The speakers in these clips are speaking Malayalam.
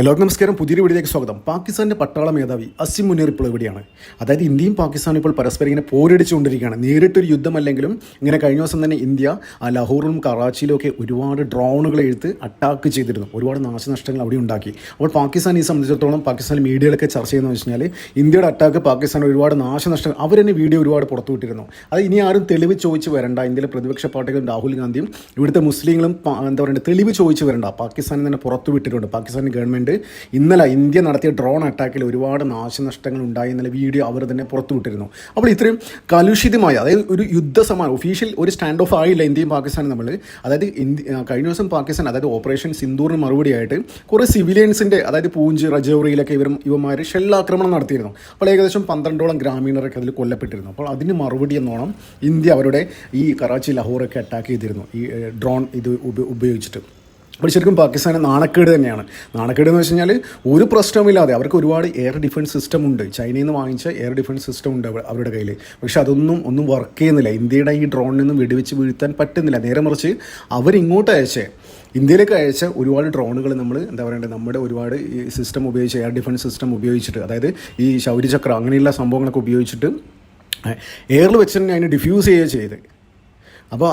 എല്ലാവർക്കും നമസ്കാരം. പുതിയൊരു വീഡിയോയിലേക്ക് സ്വാഗതം. പാകിസ്ഥാൻ്റെ പട്ടാള മേധാവി അസിം മുനീർ ഇപ്പോൾ എവിടെയാണ്? അതായത് ഇന്ത്യയും പാകിസ്ഥാനും ഇപ്പോൾ പരസ്പരം ഇങ്ങനെ പോരടിച്ചുകൊണ്ടിരിക്കുകയാണ്. നേരിട്ടൊരു യുദ്ധമല്ലെങ്കിലും ഇങ്ങനെ കഴിഞ്ഞ ദിവസം തന്നെ ഇന്ത്യ ലാഹോറിലും കറാച്ചിയിലും ഒക്കെ ഒരുപാട് ഡ്രോണുകൾ എടുത്ത് അറ്റാക്ക് ചെയ്തിരുന്നു. ഒരുപാട് നാശനഷ്ടങ്ങൾ അവിടെ ഉണ്ടാക്കി. അപ്പോൾ പാകിസ്ഥാനെ സംബന്ധിച്ചിടത്തോളം പാകിസ്ഥാൻ മീഡിയകളൊക്കെ ചർച്ച ചെയ്യുന്നത് വെച്ച് കഴിഞ്ഞാൽ ഇന്ത്യയുടെ അറ്റാക്ക് പാകിസ്ഥാൻ ഒരുപാട് നാശനഷ്ടങ്ങൾ അവർ തന്നെ വീഡിയോ ഒരുപാട് പുറത്തുവിട്ടിരുന്നു. അത് ഇനി ആരും തെളിവ് ചോദിച്ച് വരണ്ട. ഇന്ത്യയിലെ പ്രതിപക്ഷ പാർട്ടികളും രാഹുൽ ഗാന്ധിയും ഇവിടുത്തെ മുസ്ലിങ്ങളും എന്താ പറയുക തെളിവ് ചോദിച്ച് വരണ്ട. പാകിസ്ഥാനിൽ തന്നെ പുറത്തുവിട്ടിട്ടുണ്ട്. പാകിസ്ഥാൻ ഗവൺമെൻറ് ഇന്നലെ ഇന്ത്യ നടത്തിയ ഡ്രോൺ അറ്റാക്കിൽ ഒരുപാട് നാശനഷ്ടങ്ങൾ ഉണ്ടായി എന്നുള്ള വീഡിയോ അവർ തന്നെ പുറത്തുവിട്ടിരുന്നു. അപ്പോൾ ഇത്രയും കലുഷിതമായ, അതായത് ഒരു യുദ്ധസമാനം ഒഫീഷ്യൽ ഒരു സ്റ്റാൻഡ് ഓഫ് ആയില്ല ഇന്ത്യയും പാകിസ്ഥാനും നമ്മൾ. അതായത് കഴിഞ്ഞ ദിവസം പാകിസ്ഥാൻ, അതായത് ഓപ്പറേഷൻ സിന്ദൂറിന് മറുപടിയായിട്ട് കുറേ സിവിലിയൻസിൻ്റെ, അതായത് പൂഞ്ച് രജൌറിയിലൊക്കെ ഇവന്മാർ ഷെല്ലാക്രമണം നടത്തിയിരുന്നു. അപ്പോൾ ഏകദേശം 12ഓളം ഗ്രാമീണരൊക്കെ അതിൽ കൊല്ലപ്പെട്ടിരുന്നു. അപ്പോൾ അതിന് മറുപടി എന്നോണം ഇന്ത്യ അവരുടെ ഈ കറാച്ചി ലാഹോറൊക്കെ അറ്റാക്ക് ചെയ്തിരുന്നു ഈ ഡ്രോൺ ഉപയോഗിച്ചിട്ട്. അപ്പോൾ ശരിക്കും പാകിസ്ഥാന് നാണക്കേട് തന്നെയാണ്. നാണക്കേട് എന്ന് വെച്ച് കഴിഞ്ഞാൽ ഒരു പ്രശ്നമില്ലാതെ അവർക്ക് ഒരുപാട് എയർ ഡിഫൻസ് സിസ്റ്റം ഉണ്ട്. ചൈനയിൽ നിന്ന് വാങ്ങിച്ച എയർ ഡിഫൻസ് സിസ്റ്റം ഉണ്ട് അവരുടെ കയ്യിൽ. പക്ഷെ അതൊന്നും വർക്ക് ചെയ്യുന്നില്ല. ഇന്ത്യയുടെ ഈ ഡ്രോണിൽ നിന്നും വെടിവെച്ച് വീഴ്ത്താൻ പറ്റുന്നില്ല. നേരെ മറിച്ച് അവരിങ്ങോട്ട് അയച്ചേ, ഇന്ത്യയിലേക്ക് അയച്ച ഒരുപാട് ഡ്രോണുകൾ നമ്മൾ എന്താ പറയേണ്ടത്, നമ്മുടെ ഒരുപാട് ഈ സിസ്റ്റം ഉപയോഗിച്ച്, എയർ ഡിഫൻസ് സിസ്റ്റം ഉപയോഗിച്ചിട്ട്, അതായത് ഈ ശൗര്യചക്ര അങ്ങനെയുള്ള സംഭവങ്ങളൊക്കെ ഉപയോഗിച്ചിട്ട് എയറിൽ വെച്ച് തന്നെ അതിനെ ഡിഫ്യൂസ് ചെയ്യുക ചെയ്ത്. അപ്പോൾ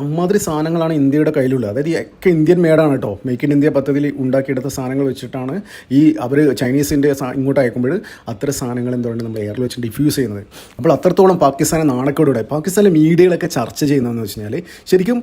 അമ്മാതിരി സാധനങ്ങളാണ് ഇന്ത്യയുടെ കയ്യിലുള്ളത്. അതായത് ഒക്കെ ഇന്ത്യൻ മേഡാണ് കേട്ടോ. മേക്ക് ഇൻ ഇന്ത്യ പദ്ധതിയിൽ ഉണ്ടാക്കിയെടുത്ത സാധനങ്ങൾ വെച്ചിട്ടാണ് ഈ അവർ ചൈനീസിൻ്റെ ഇങ്ങോട്ട് അയക്കുമ്പോൾ അത്തരം സാധനങ്ങൾ എന്തുകൊണ്ട് നമ്മൾ എയറിൽ വെച്ച് ഡിഫ്യൂസ് ചെയ്യുന്നത്. അപ്പോൾ അത്രത്തോളം പാകിസ്ഥാനെ നാണക്കേടോടെ പാകിസ്ഥാനിലെ മീഡിയകളൊക്കെ ചർച്ച ചെയ്യുന്നതെന്ന് വെച്ച് കഴിഞ്ഞാൽ ശരിക്കും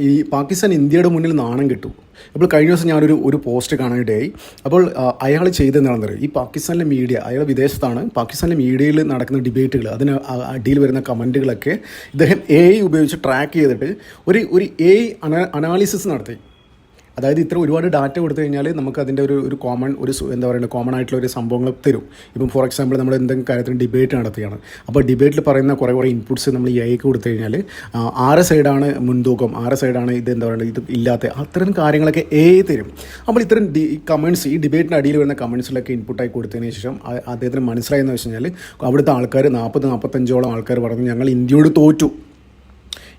ഈ പാകിസ്ഥാൻ ഇന്ത്യയുടെ മുന്നിൽ നാണം കിട്ടും. അപ്പോൾ കഴിഞ്ഞ ദിവസം ഞാനൊരു പോസ്റ്റ് കാണാനിടയായി. അപ്പോൾ അയാൾ ചെയ്തെന്താണെന്ന് പറയും, ഈ പാകിസ്ഥാനിലെ മീഡിയ, അയാൾ വിദേശത്താണ്, പാകിസ്ഥാനിലെ മീഡിയയിൽ നടക്കുന്ന ഡിബേറ്റുകൾ, അതിന് അടിയിൽ വരുന്ന കമൻറ്റുകളൊക്കെ ഇദ്ദേഹം AI ഉപയോഗിച്ച് ട്രാക്ക് ചെയ്തിട്ട് ഒരു AI അനാലിസിസ് നടത്തി. അതായത് ഇത്ര ഒരുപാട് ഡാറ്റ കൊടുത്തു കഴിഞ്ഞാൽ നമുക്ക് അതിൻ്റെ ഒരു കോമൺ എന്താ പറയുക കോമൺ ആയിട്ടുള്ള ഒരു സംഭവങ്ങൾ തരും. ഇപ്പം ഫോർ എക്സാമ്പിൾ നമ്മൾ എന്തെങ്കിലും കാര്യത്തിന് ഡിബേറ്റ് നടത്തുകയാണ്. അപ്പോൾ ഡിബേറ്റിൽ പറയുന്ന കുറേ ഇൻപുട്സ് നമ്മൾ AIക്ക് കൊടുത്തു കഴിഞ്ഞാൽ ആരെ സൈഡാണ് മുൻതൂക്കം, ആരെ സൈഡാണ് ഇത് എന്താ പറയുക ഇത് ഇല്ലാത്ത അത്തരം കാര്യങ്ങളൊക്കെ AI തരും. അപ്പോൾ ഇത്തരം കമൻറ്റ്സ്, ഈ ഡിബേറ്റിൻ്റെ അടിയിൽ വരുന്ന കമൻസിലൊക്കെ ഇൻപുട്ടായി കൊടുത്തതിന് ശേഷം അദ്ദേഹത്തിന് മനസ്സിലായെന്ന് വെച്ച് കഴിഞ്ഞാൽ അവിടുത്തെ ആൾക്കാർ 40-45ഓളം ആൾക്കാർ പറഞ്ഞു ഞങ്ങൾ ഇന്ത്യയോട് തോറ്റു,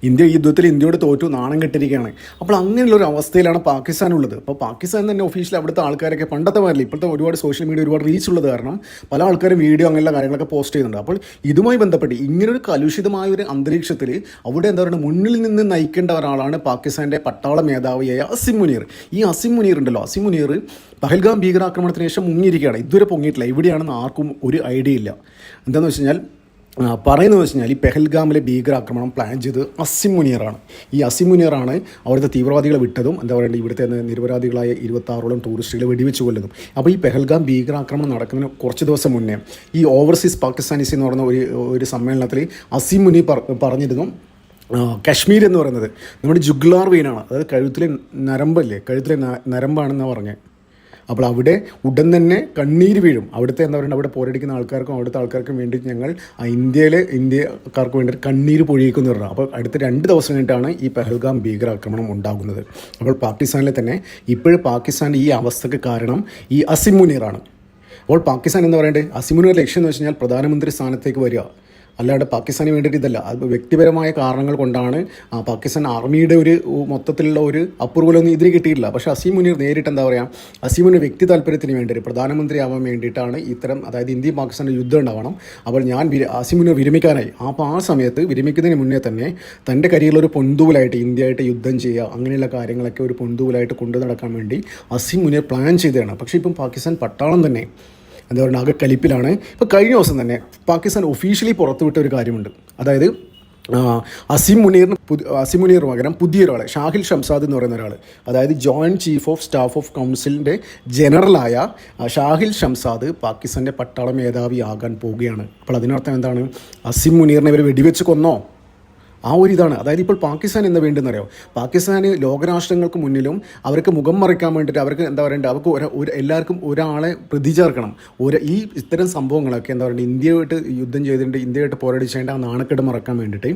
ഇന്ത്യ യുദ്ധത്തിൽ ഇന്ത്യയോട് തോറ്റു, നാണം കെട്ടിരിക്കുകയാണ്. അപ്പോൾ അങ്ങനെയുള്ളൊരു അവസ്ഥയിലാണ് പാകിസ്ഥാനുള്ളത്. അപ്പോൾ പാകിസ്ഥാൻ തന്നെ ഒഫീഷ്യലി അവിടുത്തെ ആൾക്കാരൊക്കെ പണ്ടത്തെ മാറില്ല, ഇപ്പോഴത്തെ ഒരുപാട് സോഷ്യൽ മീഡിയ ഒരുപാട് റീച്ച് ഉള്ളത് കാരണം പല ആൾക്കാരും വീഡിയോ അങ്ങനെയുള്ള കാര്യങ്ങളൊക്കെ പോസ്റ്റ് ചെയ്യുന്നുണ്ട്. അപ്പോൾ ഇതുമായി ബന്ധപ്പെട്ട് ഇങ്ങനൊരു കലുഷിതമായ ഒരു അന്തരീക്ഷത്തിൽ അവിടെ എന്താ പറയുക മുന്നിൽ നിന്ന് നയിക്കേണ്ട ഒരാളാണ് പാകിസ്ഥാൻ്റെ പട്ടാള മേധാവിയായ അസിം മുനീർ. ഈ അസിം മുനീർ ഉണ്ടല്ലോ, അസിം മുനീർ പഹൽഗാം ഭീകരാക്രമണത്തിന് ശേഷം മുങ്ങിയിരിക്കുകയാണ്. ഇതുവരെ പൊങ്ങിയിട്ടില്ല. എവിടെയാണെന്ന് ആർക്കും ഒരു ഐഡിയ ഇല്ല. എന്താണെന്ന് വെച്ച് കഴിഞ്ഞാൽ പറയുന്നത് വെച്ച് കഴിഞ്ഞാൽ ഈ പെഹൽഗാമിലെ ഭീകരാക്രമണം പ്ലാൻ ചെയ്ത് അസിം മുനീറാണ്. ഈ അസിം മുനീറാണ് അവിടുത്തെ തീവ്രവാദികളെ വിട്ടതും എന്താ പറയുക ഇവിടുത്തെ നിരപരാധികളായ 26ഓളം ടൂറിസ്റ്റുകളെ വെടിവെച്ച് കൊല്ലുന്നു. അപ്പോൾ ഈ പെഹൽഗാം ഭീകരാക്രമണം നടക്കുന്നതിന് കുറച്ച് ദിവസം മുന്നേ ഈ ഓവർസീസ് പാകിസ്ഥാനീസ് എന്ന് പറയുന്ന ഒരു സമ്മേളനത്തിൽ അസിം മുനീർ പറഞ്ഞിരുന്നു കശ്മീർ എന്ന് പറയുന്നത് നമ്മുടെ ജുഗ്ലാർ വെയിനാണ്, അതായത് കഴുത്തിലെ നരമ്പല്ലേ, കഴുത്തിലെ നരമ്പാണെന്നാണ് പറഞ്ഞത്. അപ്പോൾ അവിടെ ഉടൻ തന്നെ കണ്ണീര് വീഴും. അവിടുത്തെ എന്താ പറയുക അവിടെ പോരടിക്കുന്ന ആൾക്കാർക്കും അവിടുത്തെ ആൾക്കാർക്കും വേണ്ടി ഞങ്ങൾ ഇന്ത്യക്കാർക്ക് വേണ്ടി കണ്ണീര് പൊഴിയിക്കുന്നു പറഞ്ഞു. അപ്പോൾ അടുത്ത 2 ദിവസം കഴിഞ്ഞിട്ടാണ് ഈ പെഹൽഗാം ഭീകരാക്രമണം ഉണ്ടാകുന്നത്. അപ്പോൾ പാകിസ്ഥാനിലെ തന്നെ ഇപ്പോഴും പാകിസ്ഥാൻ്റെ ഈ അവസ്ഥയ്ക്ക് കാരണം ഈ അസിം മുനീറാണ്. അപ്പോൾ പാകിസ്ഥാൻ എന്താ പറയേണ്ടത്, അസിം മുനീർ ലക്ഷ്യം എന്ന് വെച്ച് കഴിഞ്ഞാൽ പ്രധാനമന്ത്രി സ്ഥാനത്തേക്ക് വരിക, അല്ലാണ്ട് പാകിസ്ഥാന് വേണ്ടിയിട്ട് ഇതല്ല. അത് വ്യക്തിപരമായ കാരണങ്ങൾ കൊണ്ടാണ് പാകിസ്ഥാൻ ആർമിയുടെ ഒരു മൊത്തത്തിലുള്ള ഒരു അപ്രൂവലൊന്നും ഇതിന് കിട്ടിയിട്ടില്ല. പക്ഷേ അസിം മുനീർ നേരിട്ട് എന്താ പറയുക, അസിം മുനീർ വ്യക്തി താല്പര്യത്തിന് വേണ്ടി പ്രധാനമന്ത്രി ആവാൻ വേണ്ടിയിട്ടാണ് ഇത്തരം, അതായത് ഇന്ത്യയും പാകിസ്ഥാനും യുദ്ധം ഉണ്ടാവണം. അപ്പോൾ അസിം മുനീർ വിരമിക്കാനായി. അപ്പോൾ ആ സമയത്ത് വിരമിക്കുന്നതിന് മുന്നേ തന്നെ തൻ്റെ കരിയറിലൊരു പൊന്തൂലായിട്ട് ഇന്ത്യയായിട്ട് യുദ്ധം ചെയ്യുക, അങ്ങനെയുള്ള കാര്യങ്ങളൊക്കെ ഒരു പൊന്തൂലായിട്ട് കൊണ്ടു നടക്കാൻ വേണ്ടി അസിം മുനീർ പ്ലാൻ ചെയ്തതാണ്. പക്ഷേ ഇപ്പം പാകിസ്ഥാൻ പട്ടാളം തന്നെ എന്താ പറയുക ആകെ കലിപ്പിലാണ്. ഇപ്പോൾ കഴിഞ്ഞ ദിവസം തന്നെ പാകിസ്ഥാൻ ഒഫീഷ്യലി പുറത്തുവിട്ട ഒരു കാര്യമുണ്ട്. അതായത് അസിം മുനീറിന് പകരം പുതിയൊരാൾ ഷാഹിൽ ഷംസാദ് എന്ന് പറയുന്ന ഒരാൾ, അതായത് joint chief of staff of കൗൺസിലിൻ്റെ ജനറലായ ഷാഹിൽ ഷംസാദ് പാകിസ്ഥാൻ്റെ പട്ടാള മേധാവി ആകാൻ പോവുകയാണ്. അപ്പോൾ അതിനർത്ഥം എന്താണ്, അസിം മുനീറിനെ ഇവർ വെടിവെച്ച് കൊന്നോ ആ ഒരു ഇതാണ്. അതായത് ഇപ്പോൾ പാകിസ്ഥാൻ എന്താ വേണ്ടതെന്നറിയോ, പാകിസ്ഥാന് ലോകരാഷ്ട്രങ്ങൾക്ക് മുന്നിലും അവർക്ക് മുഖം മറയ്ക്കാൻ വേണ്ടിയിട്ട് അവർക്ക് എന്താ പറയേണ്ടത്, അവർക്ക് എല്ലാവർക്കും ഒരാളെ പ്രതി ചേർക്കണം. ഈ ഇത്തരം സംഭവങ്ങളൊക്കെ എന്താ പറയുക ഇന്ത്യയായിട്ട് യുദ്ധം ചെയ്തിട്ട് ഇന്ത്യയായിട്ട് പോരടിച്ചേണ്ട ആ നാണക്കേട് മറക്കാൻ വേണ്ടിയിട്ട്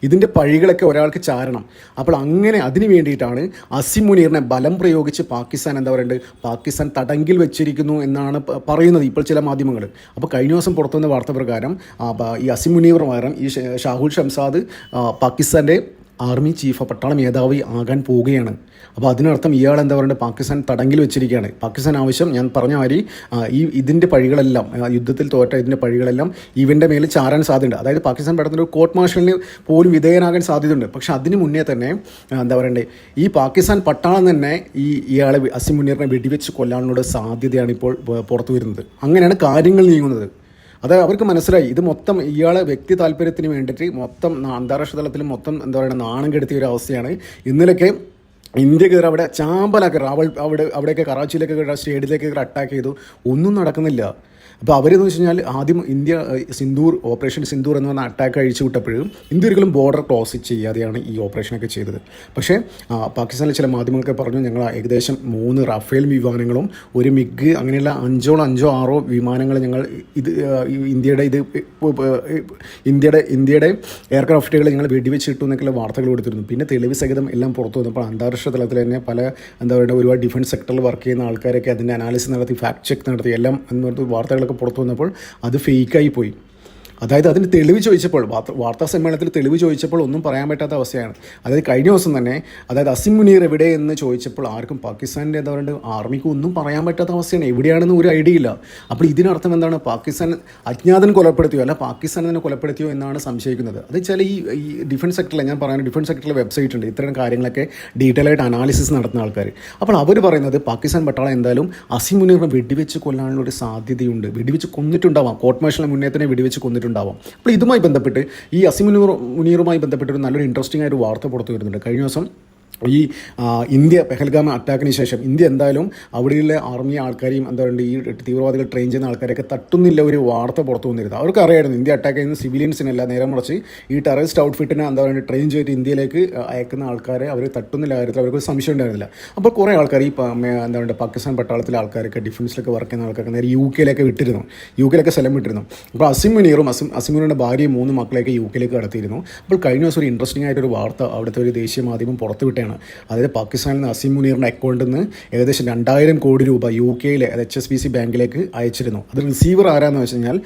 ഇതിൻ്റെ പഴികളൊക്കെ ഒരാൾക്ക് ചാരണം. അപ്പോൾ അങ്ങനെ അതിന് വേണ്ടിയിട്ടാണ് അസിം മുനീറിനെ ബലം പ്രയോഗിച്ച് പാകിസ്ഥാൻ എന്താ പറയേണ്ടത് പാകിസ്ഥാൻ തടങ്കിൽ വെച്ചിരിക്കുന്നു എന്നാണ് പറയുന്നത് ഇപ്പോൾ ചില മാധ്യമങ്ങൾ. അപ്പോൾ കഴിഞ്ഞ ദിവസം പുറത്തുവന്ന വാർത്ത പ്രകാരം ഈ അസിം മുനീറിന് പകരം ഈ ഷാഹുൽ ഷംസാദ് പാകിസ്ഥാൻ്റെ ആർമി ചീഫ് പട്ടാള മേധാവി ആകാൻ പോവുകയാണ്. അപ്പോൾ അതിനർത്ഥം ഇയാൾ എന്താ പറയുക പാകിസ്ഥാൻ തടങ്കിൽ വെച്ചിരിക്കുകയാണ്. പാകിസ്ഥാൻ ആവശ്യം ഞാൻ പറഞ്ഞ മാതിരി ഇതിൻ്റെ പഴികളെല്ലാം യുദ്ധത്തിൽ തോറ്റ ഇതിൻ്റെ പഴികളെല്ലാം ഇവൻ്റെ മേൽ ചാരാൻ സാധ്യതയുണ്ട്. അതായത് പാകിസ്ഥാൻ പെടുന്ന ഒരു കോർട്ട് മാർഷലിന് പോലും വിധേയനാകാൻ സാധ്യതയുണ്ട്. പക്ഷേ അതിന് മുന്നേ തന്നെ എന്താ പറയണ്ടേ ഈ പാകിസ്ഥാൻ പട്ടാളം തന്നെ ഇയാളെ അസിം മുനീറിനെ വെടിവെച്ച് കൊല്ലാനുള്ള സാധ്യതയാണ് ഇപ്പോൾ പുറത്തു വരുന്നത്. അങ്ങനെയാണ് കാര്യങ്ങൾ നീങ്ങുന്നത്. അത് അവർക്ക് മനസ്സിലായി. ഇത് മൊത്തം ഇയാളെ വ്യക്തി താല്പര്യത്തിന് വേണ്ടിയിട്ട് മൊത്തം അന്താരാഷ്ട്ര തലത്തിൽ മൊത്തം എന്താ പറയുക നാണം കെടുത്തിയ ഒരു അവസ്ഥയാണ്. ഇന്നലെയൊക്കെ ഇന്ത്യക്കെതിരെ അവിടെ ചാമ്പലാക്കി അവിടെയൊക്കെ കറാച്ചിയിലേക്ക് സ്റ്റേഡിയത്തിലേക്ക് അറ്റാക്ക് ചെയ്തു. ഒന്നും നടക്കുന്നില്ല. അപ്പോൾ അവരെന്ന് വെച്ച് കഴിഞ്ഞാൽ ആദ്യം ഇന്ത്യ ഓപ്പറേഷൻ സിന്ദൂർ എന്ന് പറഞ്ഞ അറ്റാക്ക് അഴിച്ചു വിട്ടപ്പോഴും ഇന്ത്യ ഒരിക്കലും ബോർഡർ ക്രോസ് ചെയ്യാതെയാണ് ഈ ഓപ്പറേഷനൊക്കെ ചെയ്തത്. പക്ഷേ പാകിസ്ഥാനിലെ ചില മാധ്യമങ്ങളൊക്കെ പറഞ്ഞു ഞങ്ങൾ ഏകദേശം 3 റാഫേൽ വിമാനങ്ങളും ഒരു മിഗ് അങ്ങനെയുള്ള 5 6 വിമാനങ്ങൾ ഞങ്ങൾ ഇന്ത്യയുടെ എയർക്രാഫ്റ്റുകൾ ഞങ്ങൾ വെടിവെച്ചിട്ടു എന്നൊക്കെയുള്ള വാർത്തകൾ കൊടുത്തിരുന്നു. പിന്നെ തെളിവ് സഹിതം എല്ലാം പുറത്തു വന്നപ്പോൾ അന്താരാഷ്ട്ര തലത്തിൽ തന്നെ പല എന്താ പറയുക ഒരുപാട് ഡിഫൻസ് സെക്ടറിൽ വർക്ക് ചെയ്യുന്ന ആൾക്കാരൊക്കെ അതിൻ്റെ അനാലിസിസ് നടത്തി ഫാക്ട് ചെക്ക് നടത്തി എല്ലാം എന്ന് പറഞ്ഞ വാർത്തകളൊക്കെ പുറത്തു വന്നപ്പോൾ അത് ഫേക്കായി പോയി. അതായത് അതിന് തെളിവ് ചോദിച്ചപ്പോൾ വാർത്താ സമ്മേളനത്തിൽ തെളിവ് ചോദിച്ചപ്പോൾ ഒന്നും പറയാൻ പറ്റാത്ത അവസ്ഥയാണ്. അതായത് കഴിഞ്ഞ ദിവസം തന്നെ അതായത് അസിം മുനീർ എവിടെ എന്ന് ചോദിച്ചപ്പോൾ ആർക്കും പാകിസ്ഥാനിൻ്റെ എന്താ പറയുക ആർമിക്ക് ഒന്നും പറയാൻ പറ്റാത്ത അവസ്ഥയാണ്. എവിടെയാണെന്ന് ഒരു ഐഡിയ ഇല്ല. അപ്പോൾ ഇതിനർത്ഥം എന്താണ്? പാകിസ്ഥാൻ അജ്ഞാതൻ കൊലപ്പെടുത്തിയോ അല്ല പാകിസ്ഥാൻ തന്നെ കൊലപ്പെടുത്തിയോ എന്നാണ് സംശയിക്കുന്നത്. അത് വെച്ചാൽ ഈ ഡിഫൻസ് സെക്ടറിൽ ഞാൻ പറയുന്നത് ഡിഫൻസ് സെക്ടറിൽ വെബ്സൈറ്റ് ഉണ്ട് ഇത്തരം കാര്യങ്ങളൊക്കെ ഡീറ്റെയിൽ ആയിട്ട് അനാലിസിസ് നടത്തുന്ന ആൾക്കാർ. അപ്പോൾ അവർ പറയുന്നത് പാകിസ്ഥാൻ പട്ടാളം എന്തായാലും അസിം മുനീറിനെ വെടിവെച്ച് കൊല്ലാനുള്ള ഒരു സാധ്യതയുണ്ട്. വെടിവെച്ച് കൊന്നിട്ടുണ്ടാവാം. കോർട്ട് മാർഷൽ മുന്നേ തന്നെ വെടിവെച്ച് കൊന്നിട്ടുണ്ടാവാം. അപ്പോൾ ഇതുമായി ബന്ധപ്പെട്ട് ഈ അസിം മുനീറുമായി ബന്ധപ്പെട്ട് ഒരു നല്ലൊരു ഇൻട്രസ്റ്റിംഗ് ആയൊരു വാർത്ത പുറത്തു വരുന്നുണ്ട്. കഴിഞ്ഞ ദിവസം ഈ ഇന്ത്യ പെഹൽഗാം അറ്റാക്കിന് ശേഷം ഇന്ത്യ എന്തായാലും അവിടെയുള്ള ആർമി ആൾക്കാരെയും എന്താ പറയുക ഈ തീവ്രവാദികൾ ട്രെയിൻ ചെയ്യുന്ന ആൾക്കാരെയൊക്കെ തട്ടുന്നില്ല ഒരു വാർത്ത പുറത്തു വന്നിരുന്നത്. അവർക്ക് അറിയായിരുന്നു ഇന്ത്യ അറ്റാക്ക് ചെയ്യുന്ന സിവിലിയൻസിനല്ല, നേരെ മറിച്ച് ഈ ടെററിസ്റ്റ് ഔട്ട്ഫിറ്റിനെ എന്താ പറയുക ട്രെയിൻ ചെയ്തിട്ട് ഇന്ത്യയിലേക്ക് അയക്കുന്ന ആൾക്കാരെ അവർ തട്ടുന്നില്ല കാര്യത്തിൽ അവർക്ക് സംശയം ഉണ്ടായിരുന്നില്ല. അപ്പോൾ കുറേ ആൾക്കാർ ഈ എന്താ പറയുക പാകിസ്ഥാൻ പട്ടാളത്തിലെ ആൾക്കാരൊക്കെ ഡിഫൻസിലൊക്കെ വർക്ക് ചെയ്യുന്ന ആൾക്കാരൊക്കെ നേരെ യു കെയിലൊക്കെ സ്ഥലം വിട്ടിരുന്നു. അപ്പോൾ അസിം മുനീറിൻ്റെ ഭാര്യയും 3 മക്കളെയൊക്കെ യു കെയിലേക്ക് കടത്തിയിരുന്നു. അപ്പോൾ കഴിഞ്ഞ ദിവസം ഒരു ഇൻട്രസ്റ്റിംഗ് ആയിട്ടൊരു വാർത്ത അവിടുത്തെ ഒരു ദേശീയ മാധ്യമം പുറത്തുവിട്ടാണ്. അതായത് പാകിസ്ഥാനിൽ നിന്ന് അസിം മുനീറിൻ്റെ അക്കൗണ്ടിൽ നിന്ന് ഏകദേശം 2000 കോടി രൂപ യു കെയിലെ HSBC ബാങ്കിലേക്ക് അയച്ചിരുന്നു. അത് റിസീവർ ആരാന്ന് വെച്ച് കഴിഞ്ഞാൽ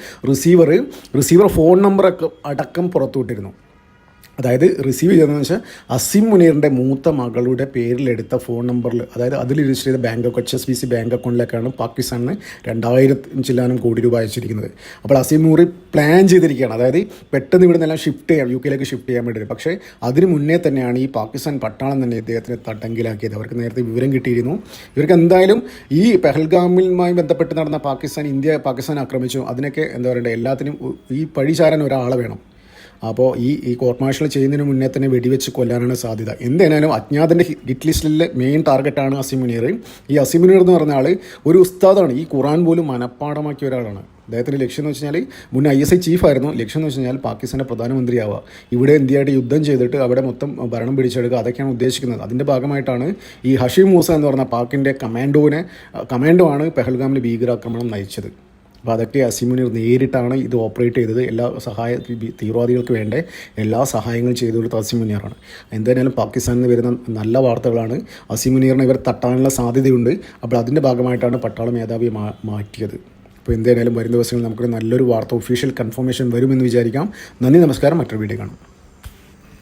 റിസീവർ ഫോൺ നമ്പറൊക്കെ അടക്കം പുറത്തുവിട്ടിരുന്നു. അതായത് റിസീവ് ചെയ്തതെന്ന് വെച്ചാൽ അസിം മുനീറിൻ്റെ മൂത്ത മകളുടെ പേരിലെടുത്ത ഫോൺ നമ്പറിൽ അതായത് അതിൽ രജിസ്റ്റർ ചെയ്ത HSBC ബാങ്ക് അക്കൗണ്ടിലേക്കാണ് പാകിസ്ഥാനിന് 2000 ചില്ലാനും കോടി രൂപ അയച്ചിരിക്കുന്നത്. അപ്പോൾ അസിം മുനീർ പ്ലാൻ ചെയ്തിരിക്കുകയാണ്. അതായത് പെട്ടെന്ന് ഇവിടെ നിന്നെല്ലാം ഷിഫ്റ്റ് ചെയ്യാം, യു കെയിലേക്ക് ഷിഫ്റ്റ് ചെയ്യാൻ വേണ്ടി. പക്ഷേ അതിന് മുന്നേ തന്നെയാണ് ഈ പാകിസ്ഥാൻ പട്ടാളം തന്നെ ഇദ്ദേഹത്തിന് തടങ്കിലാക്കിയത്. അവർക്ക് നേരത്തെ വിവരം കിട്ടിയിരുന്നു. ഇവർക്ക് എന്തായാലും ഈ പെഹൽഗാമുമായി ബന്ധപ്പെട്ട് നടന്ന ഇന്ത്യ പാകിസ്ഥാൻ ആക്രമിച്ചു അതിനൊക്കെ എന്താ പറയുക എല്ലാത്തിനും ഈ പഴി ചാരാൻ ഒരാളെ വേണം. അപ്പോൾ ഈ കോർട്ട് മാർഷൽ ചെയ്യുന്നതിന് മുന്നേ തന്നെ വെടിവെച്ച് കൊല്ലാനാണ് സാധ്യത. എന്തായാലും അജ്ഞാതൻ്റെ ഹിറ്റ് ലിസ്റ്റിലെ മെയിൻ ടാർഗറ്റാണ് അസിം മുനീർ. ഈ അസിം മുനീർ എന്ന് പറഞ്ഞ ആൾ ഒരു ഉസ്താദാണ്. ഈ ഖുറാൻ പോലും മനഃപ്പാടമാക്കിയ ഒരാളാണ്. അദ്ദേഹത്തിൻ്റെ ലക്ഷ്യം എന്ന് വെച്ച് കഴിഞ്ഞാൽ മുന്നേ ISI ചീഫായിരുന്നു. ലക്ഷ്യം എന്ന് വെച്ച് കഴിഞ്ഞാൽ പാകിസ്ഥാൻ്റെ പ്രധാനമന്ത്രിയാവുക, ഇവിടെ ഇന്ത്യയായിട്ട് യുദ്ധം ചെയ്തിട്ട് അവിടെ മൊത്തം ഭരണം പിടിച്ചെടുക്കുക, അതൊക്കെയാണ് ഉദ്ദേശിക്കുന്നത്. അതിൻ്റെ ഭാഗമായിട്ടാണ് ഈ ഹഷീം മൂസ എന്ന് പറഞ്ഞ പാക്കിൻ്റെ കമാൻഡോ ആണ് പെഹൽഗാമിൽ ഭീകരാക്രമണം നയിച്ചത്. അപ്പോൾ അതൊക്കെ അസിം മുനീർ നേരിട്ടാണ് ഇത് ഓപ്പറേറ്റ് ചെയ്തത്. തീവ്രവാദികൾക്ക് വേണ്ട എല്ലാ സഹായങ്ങളും ചെയ്തു കൊടുത്ത അസിം മുനീറാണ്. എന്തായാലും പാകിസ്ഥാനിൽ നിന്ന് വരുന്ന നല്ല വാർത്തകളാണ്. അസിം മുനീറിനെ ഇവർ തട്ടാനുള്ള സാധ്യതയുണ്ട്. അപ്പോൾ അതിൻ്റെ ഭാഗമായിട്ടാണ് പട്ടാള മേധാവിയെ മാറ്റിയത്. അപ്പോൾ എന്തായാലും വരും ദിവസങ്ങളിൽ നമുക്ക് നല്ലൊരു വാർത്ത ഒഫീഷ്യൽ കൺഫർമേഷൻ വരുമെന്ന് വിചാരിക്കാം. നന്ദി, നമസ്കാരം. മറ്റൊരു വീഡിയോ കാണാം.